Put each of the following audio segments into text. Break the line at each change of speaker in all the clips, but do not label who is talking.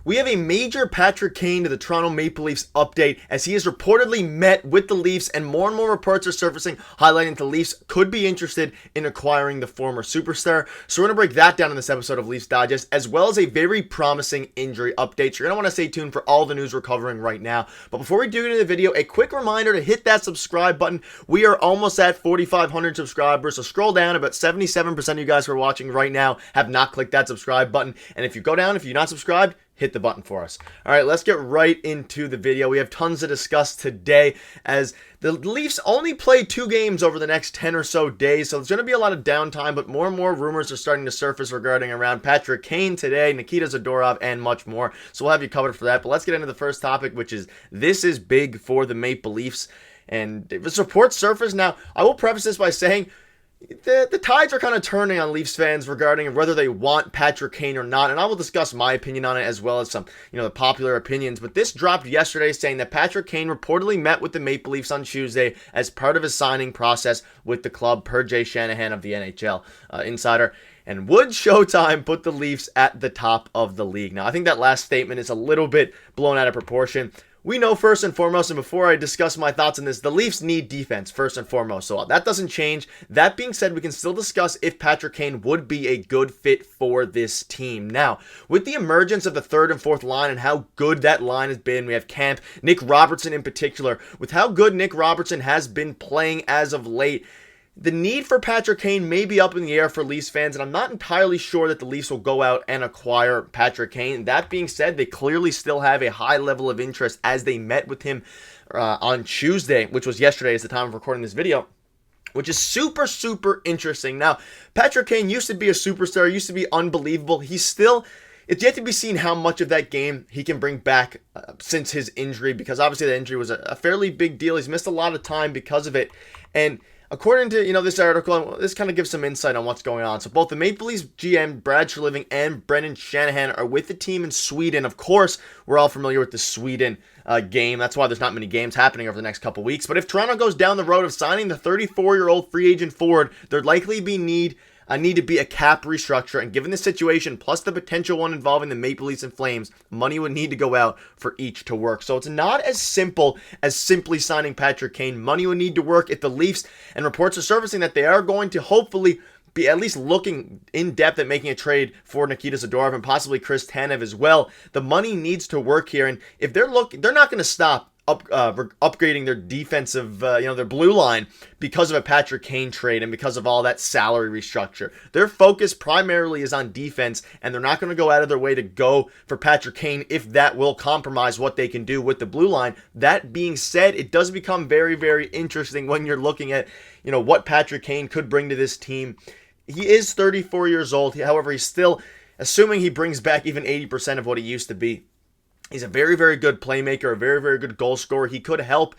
we have a major Patrick Kane to the Toronto Maple Leafs update as he has reportedly met with the Leafs, and more reports are surfacing highlighting the Leafs could be interested in acquiring the former superstar. So we're going to break that down in this episode of Leafs Digest, as well as a very promising injury update. So you're going to want to stay tuned for all the news we're covering right now. But before we do get into the video, a quick reminder to hit that subscribe button. We are almost at 4,500 subscribers, so scroll down. About 77% of you guys who are watching right now have not clicked that subscribe button. And if you go down, if you're not subscribed, hit the button for us. All right, let's get right into the video. We have tons to discuss today as the Leafs only play 2 games over the next 10 or so days, so there's going to be a lot of downtime, but more and more rumors are starting to surface regarding around Patrick Kane today, Nikita Zadorov, and much more. So we'll have you covered for that, but let's get into the first topic, which is this is big for the Maple Leafs, and this report surfaced. Now, I will preface this by saying the tides are kind of turning on Leafs fans regarding whether they want Patrick Kane or not, and I will discuss my opinion on it as well as some, the popular opinions. But this dropped yesterday saying that Patrick Kane reportedly met with the Maple Leafs on Tuesday as part of his signing process with the club, per Jay Shanahan of the NHL Insider. And would Showtime put the Leafs at the top of the league? Now, I think that last statement is a little bit blown out of proportion. We know first and foremost, and before I discuss my thoughts on this, the Leafs need defense first and foremost, so that doesn't change. That being said, we can still discuss if Patrick Kane would be a good fit for this team. Now, with the emergence of the third and fourth line and how good that line has been, we have Camp, Nick Robertson in particular, with how good Nick Robertson has been playing as of late, the need for Patrick Kane may be up in the air for Leafs fans, and I'm not entirely sure that the Leafs will go out and acquire Patrick Kane. That being said, they clearly still have a high level of interest as they met with him on Tuesday, which was yesterday at the time of recording this video, which is super, super interesting. Now, Patrick Kane used to be a superstar, used to be unbelievable. It's yet to be seen how much of that game he can bring back since his injury, because obviously the injury was a fairly big deal. He's missed a lot of time because of it, and according to this article, this kind of gives some insight on what's going on. So both the Maple Leafs GM Brad Treliving and Brendan Shanahan are with the team in Sweden. Of course, we're all familiar with the Sweden game. That's why there's not many games happening over the next couple weeks. But if Toronto goes down the road of signing the 34-year-old free agent forward, there'd likely be need to be a cap restructure, and given the situation, plus the potential one involving the Maple Leafs and Flames, money would need to go out for each to work. So it's not as simple as simply signing Patrick Kane. Money would need to work if the Leafs, and reports are surfacing that they are going to hopefully be at least looking in depth at making a trade for Nikita Zadorov and possibly Chris Tanev as well. The money needs to work here, and if they're not going to stop upgrading their defensive, their blue line because of a Patrick Kane trade and because of all that salary restructure. Their focus primarily is on defense, and they're not going to go out of their way to go for Patrick Kane if that will compromise what they can do with the blue line. That being said, it does become very, very interesting when you're looking at, what Patrick Kane could bring to this team. He is 34 years old. However, he's still, assuming he brings back even 80% of what he used to be, he's a very, very good playmaker, a very, very good goal scorer. He could help,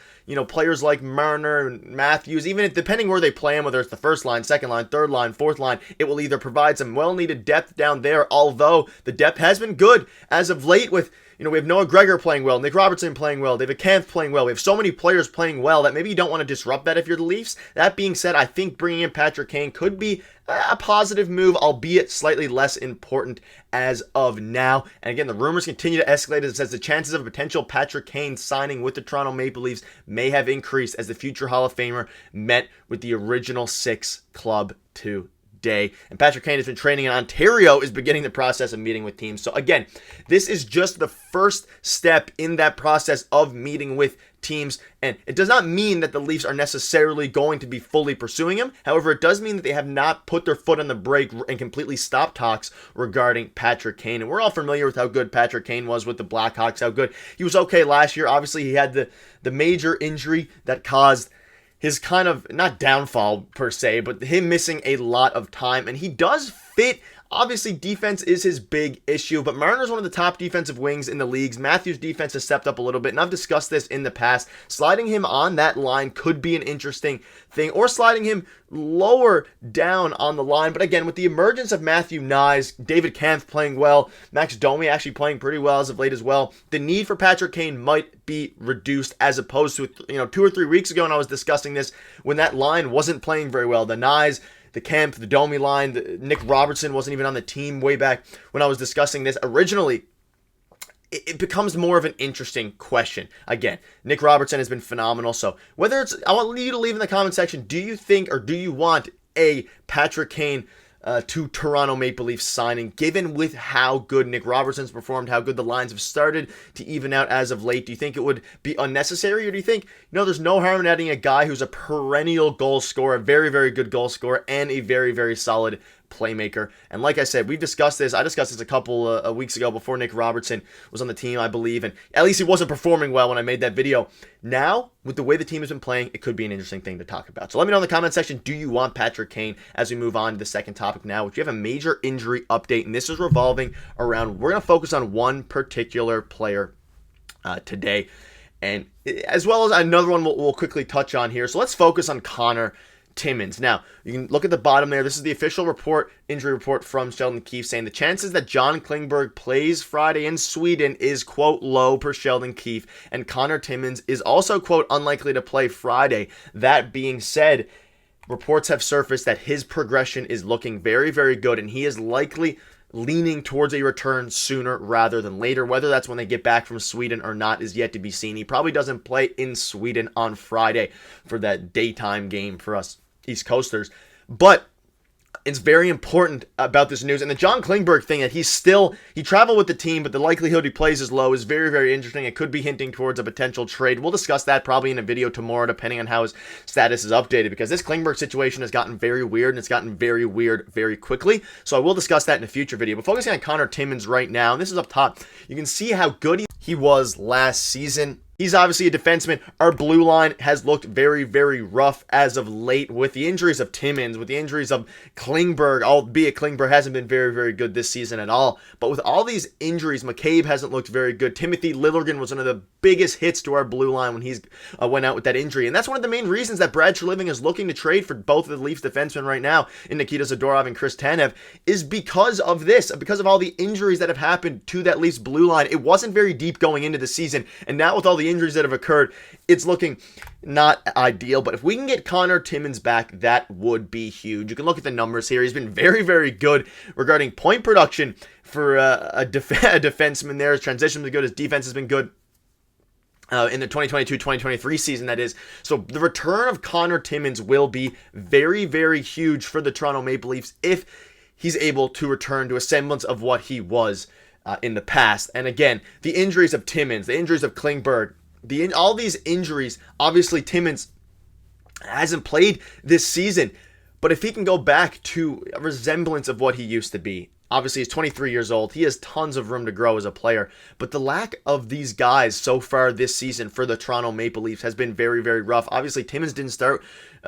players like Marner and Matthews, even if, depending where they play him, whether it's the first line, second line, third line, fourth line, it will either provide some well-needed depth down there, although the depth has been good as of late with, we have Noah Gregor playing well, Nick Robertson playing well, David Kampf playing well. We have so many players playing well that maybe you don't want to disrupt that if you're the Leafs. That being said, I think bringing in Patrick Kane could be a positive move, albeit slightly less important as of now. And again, the rumors continue to escalate as it says the chances of a potential Patrick Kane signing with the Toronto Maple Leafs may have increased as the future Hall of Famer met with the original 6 club today. And Patrick Kane has been training in Ontario, is beginning the process of meeting with teams. So again, this is just the first step in that process of meeting with teams, and it does not mean that the Leafs are necessarily going to be fully pursuing him. However, it does mean that they have not put their foot on the brake and completely stopped talks regarding Patrick Kane. And we're all familiar with how good Patrick Kane was with the Blackhawks, how good he was. Okay last year. Obviously, he had the major injury that caused his kind of, not downfall per se, but him missing a lot of time, and he does fit. Obviously, defense is his big issue, but Marner's one of the top defensive wings in the leagues. Matthews' defense has stepped up a little bit, and I've discussed this in the past. Sliding him on that line could be an interesting thing, or sliding him lower down on the line. But again, with the emergence of Matthew Nyes, David Kampf playing well, Max Domi actually playing pretty well as of late as well, the need for Patrick Kane might be reduced as opposed to 2 or 3 weeks ago when I was discussing this, when that line wasn't playing very well. The Nyes, the Kemp, the Domi line, Nick Robertson wasn't even on the team way back when I was discussing this originally. it becomes more of an interesting question. Again, Nick Robertson has been phenomenal. So whether it's, I want you to leave in the comment section, do you think or do you want a Patrick Kane to Toronto Maple Leafs signing, given with how good Nick Robertson's performed, how good the lines have started to even out as of late? Do you think it would be unnecessary, or do you think, there's no harm in adding a guy who's a perennial goal scorer, a very, very good goal scorer, and a very, very solid playmaker? And like I said, we've discussed this. I discussed this a couple of weeks ago before Nick Robertson was on the team, I believe, and at least he wasn't performing well when I made that video. Now, with the way the team has been playing, it could be an interesting thing to talk about. So let me know in the comment section, do you want Patrick Kane, as we move on to the second topic now, which we have a major injury update, and this is revolving around, we're going to focus on one particular player today, and as well as another one we'll quickly touch on here. So let's focus on Connor Timmins. Now, you can look at the bottom there. This is the official report, injury report from Sheldon Keefe, saying the chances that John Klingberg plays Friday in Sweden is, quote, low per Sheldon Keefe, and Connor Timmins is also, quote, unlikely to play Friday. That being said, reports have surfaced that his progression is looking very, very good, and he is likely leaning towards a return sooner rather than later. Whether that's when they get back from Sweden or not is yet to be seen. He probably doesn't play in Sweden on Friday for that daytime game for us East Coasters, but it's very important about this news. And the John Klingberg thing, that he traveled with the team, but the likelihood he plays is low, is very, very interesting. It could be hinting towards a potential trade. We'll discuss that probably in a video tomorrow, depending on how his status is updated, because this Klingberg situation has gotten very weird, and it's gotten very weird very quickly. So I will discuss that in a future video. But focusing on Connor Timmins right now, and this is up top, you can see how good he was last season. He's obviously a defenseman. Our blue line has looked very, very rough as of late with the injuries of Timmins, with the injuries of Klingberg, albeit Klingberg hasn't been very, very good this season at all. But with all these injuries, McCabe hasn't looked very good. Timothy Liljegren was one of the biggest hits to our blue line when he's went out with that injury. And that's one of the main reasons that Brad Treliving is looking to trade for both of the Leafs defensemen right now, in Nikita Zadorov and Chris Tanev, is because of this, because of all the injuries that have happened to that Leafs blue line. It wasn't very deep going into the season, and now with all the injuries that have occurred, it's looking not ideal. But if we can get Connor Timmins back, that would be huge. You can look at the numbers here. He's been very, very good regarding point production for a defenseman there. His transition has been good. His defense has been good. In the 2022-2023 season, that is. So the return of Connor Timmins will be very, very huge for the Toronto Maple Leafs if he's able to return to a semblance of what he was in the past. And again, the injuries of Timmins, the injuries of Klingberg, all these injuries, obviously Timmins hasn't played this season, but if he can go back to a resemblance of what he used to be, obviously he's 23 years old, he has tons of room to grow as a player, but the lack of these guys so far this season for the Toronto Maple Leafs has been very, very rough. Obviously Timmins didn't start,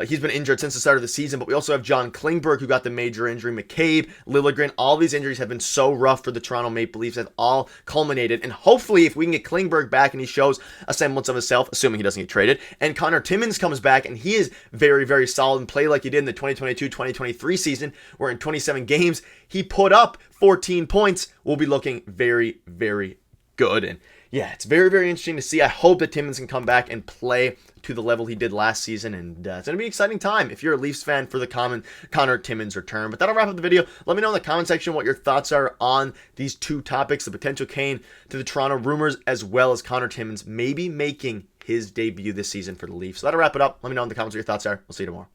he's been injured since the start of the season, but we also have John Klingberg, who got the major injury, McCabe, Liljegren. All these injuries have been so rough for the Toronto Maple Leafs, have all culminated, and hopefully if we can get Klingberg back and he shows a semblance of himself, assuming he doesn't get traded, and Connor Timmins comes back and he is very, very solid and play like he did in the 2022-2023 season, where in 27 games he put up 14 points, we'll be looking very, very good. And yeah, it's very, very interesting to see. I hope that Timmins can come back and play to the level he did last season, and it's going to be an exciting time if you're a Leafs fan for the Connor Timmins return. But that'll wrap up the video. Let me know in the comment section what your thoughts are on these two topics, the potential Kane to the Toronto rumors, as well as Connor Timmins maybe making his debut this season for the Leafs. So that'll wrap it up. Let me know in the comments what your thoughts are. We'll see you tomorrow.